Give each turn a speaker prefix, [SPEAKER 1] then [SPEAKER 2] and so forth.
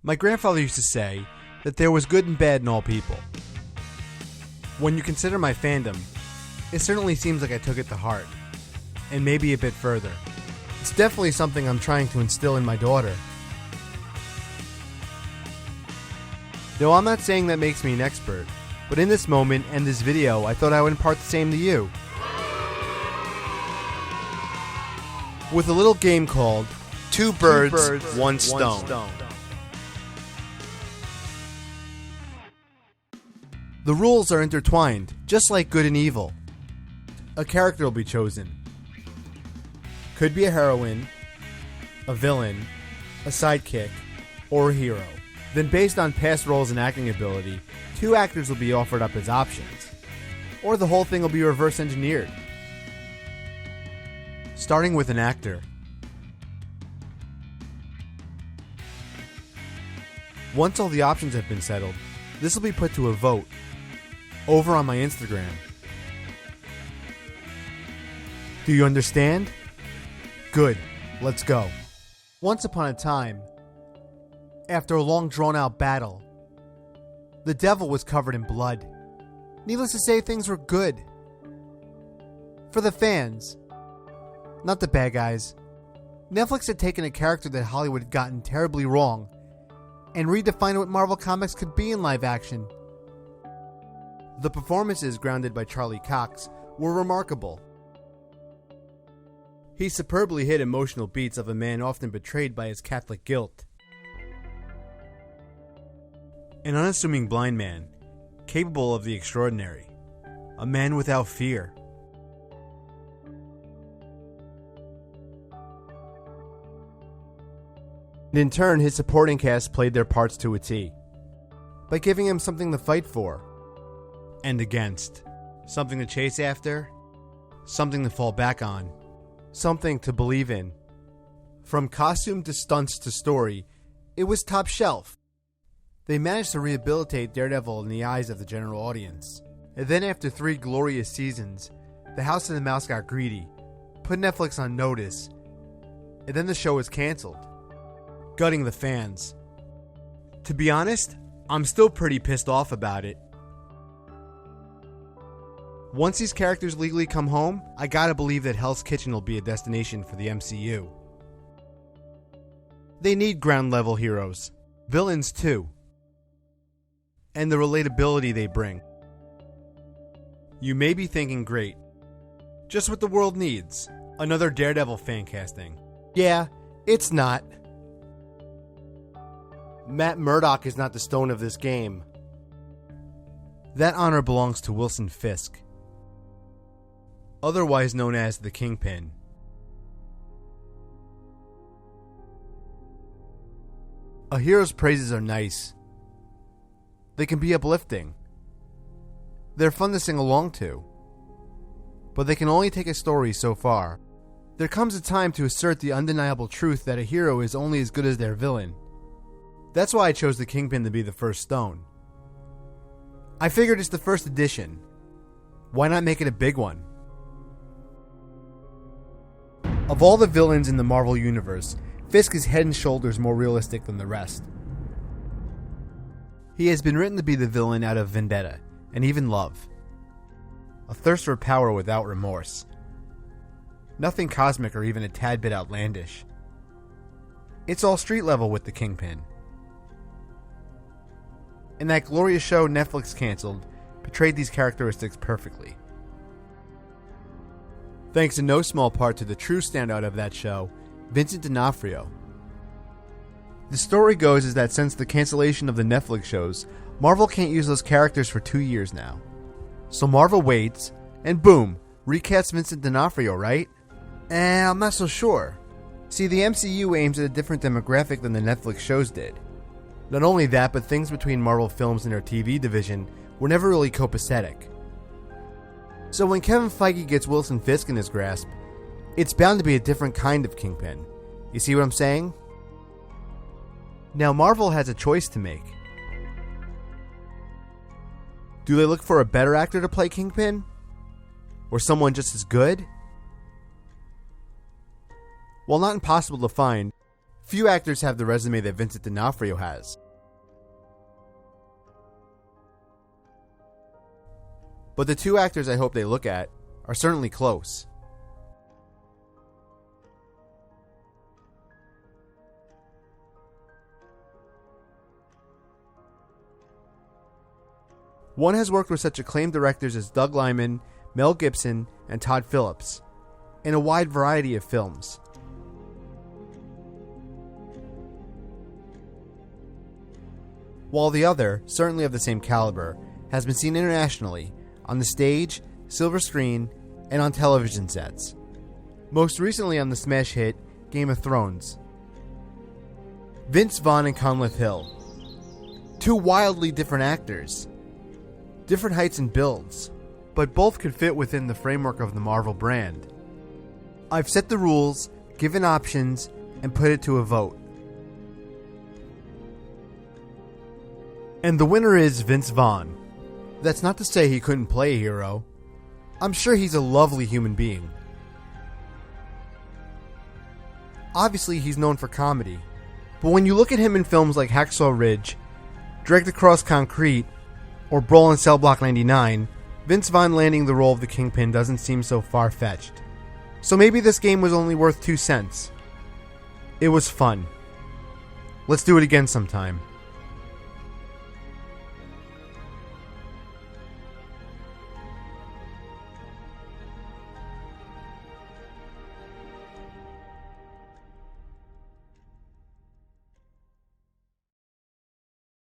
[SPEAKER 1] My grandfather used to say that there was good and bad in all people. When you consider my fandom, it certainly seems like I took it to heart, and maybe a bit further. It's definitely something I'm trying to instill in my daughter. Though I'm not saying that makes me an expert, but in this moment and this video, I thought I would impart the same to you. With a little game called Two Birds, One Stone. The rules are intertwined, just like good and evil. A character will be chosen. Could be a heroine, a villain, a sidekick, or a hero. Then based on past roles and acting ability, two actors will be offered up as options. Or the whole thing will be reverse engineered. Starting with an actor. Once all the options have been settled, this will be put to a vote over on my Instagram. Do you understand? Good, let's go. Once upon a time, after a long drawn-out battle, the devil was covered in blood. Needless to say, things were good. For the fans, not the bad guys. Netflix had taken a character that Hollywood had gotten terribly wrong and redefined what Marvel Comics could be in live action. The performances, grounded by Charlie Cox, were remarkable. He superbly hit emotional beats of a man often betrayed by his Catholic guilt. An unassuming blind man, capable of the extraordinary. A man without fear. And in turn, his supporting cast played their parts to a T, by giving him something to fight for and against, something to chase after, something to fall back on, something to believe in. From costume to stunts to story, it was top shelf. They managed to rehabilitate Daredevil in the eyes of the general audience. And then after 3 glorious seasons, the House of the Mouse got greedy, put Netflix on notice, and then the show was cancelled, gutting the fans. To be honest, I'm still pretty pissed off about it. Once these characters legally come home, I gotta believe that Hell's Kitchen will be a destination for the MCU. They need ground level heroes, villains too, and the relatability they bring. You may be thinking, great, just what the world needs, another Daredevil fan casting. Yeah, it's not. Matt Murdock is not the stone of this game. That honor belongs to Wilson Fisk, otherwise known as the Kingpin. A hero's praises are nice. They can be uplifting. They're fun to sing along to. But they can only take a story so far. There comes a time to assert the undeniable truth that a hero is only as good as their villain. That's why I chose the Kingpin to be the first stone. I figured it's the first edition. Why not make it a big one? Of all the villains in the Marvel Universe, Fisk is head and shoulders more realistic than the rest. He has been written to be the villain out of vendetta, and even love. A thirst for power without remorse. Nothing cosmic or even a tad bit outlandish. It's all street level with the Kingpin. And that glorious show Netflix canceled portrayed these characteristics perfectly. Thanks in no small part to the true standout of that show, Vincent D'Onofrio. The story goes is that since the cancellation of the Netflix shows, Marvel can't use those characters for 2 years now. So Marvel waits, and boom, recasts Vincent D'Onofrio, right? I'm not so sure. See, the MCU aims at a different demographic than the Netflix shows did. Not only that, but things between Marvel Films and their TV division were never really copacetic. So when Kevin Feige gets Wilson Fisk in his grasp, it's bound to be a different kind of Kingpin. You see what I'm saying? Now Marvel has a choice to make. Do they look for a better actor to play Kingpin? Or someone just as good? While not impossible to find, Few actors have the resume that Vincent D'Onofrio has. But the two actors I hope they look at are certainly close. One has worked with such acclaimed directors as Doug Liman, Mel Gibson, and Todd Phillips, in a wide variety of films. While the other, certainly of the same caliber, has been seen internationally, on the stage, silver screen, and on television sets. Most recently on the smash hit Game of Thrones. Vince Vaughn and Conleth Hill. Two wildly different actors. Different heights and builds, but both could fit within the framework of the Marvel brand. I've set the rules, given options, and put it to a vote. And the winner is Vince Vaughn. That's not to say he couldn't play a hero. I'm sure he's a lovely human being. Obviously, he's known for comedy, but when you look at him in films like Hacksaw Ridge, Dragged Across Concrete, or Brawl in Cell Block 99, Vince Vaughn landing the role of the Kingpin doesn't seem so far-fetched. So maybe this game was only worth 2 cents. It was fun. Let's do it again sometime.